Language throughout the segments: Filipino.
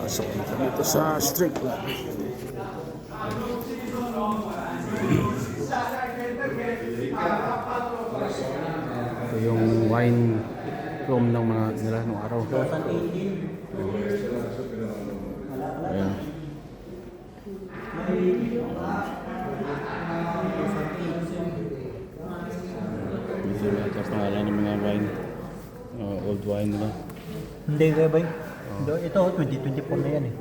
Pasok dito sa street club. Ito yung wine room ng mga nila nung araw. Ayan. Ito yung mga pangalan ng mga wine. Old wine nila. Hindi kaya ba? Ito 2024 na yan eh.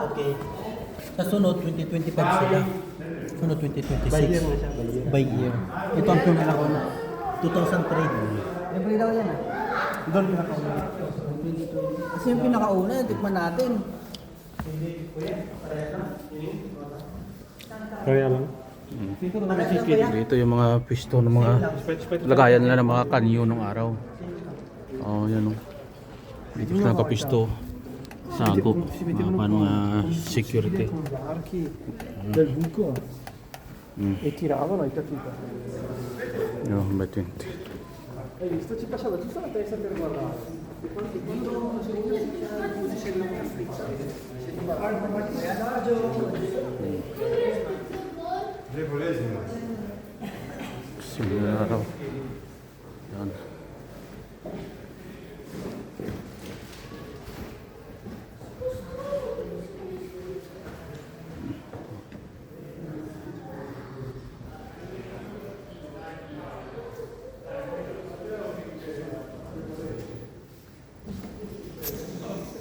Okay. Sa sunod 2025 sila. Sunod 2026. By year na siya. By year. Ito ang pinakauna. 2003. Libre daw yan ah. Doon pinakauna. Kasi yung pinakauna, tikman natin. Kaya lang. Dito yung mga pisto ng mga lagayan nila ng mga kanyo nung araw. Oh, yan oh. Dito sila nakapisto. Sagop. Mga security. Del buco. E tiravano, hai capito? Yo, battente. Hai visto? Ci passava tutta la testa per guardare. E quando si posizionava la frizza,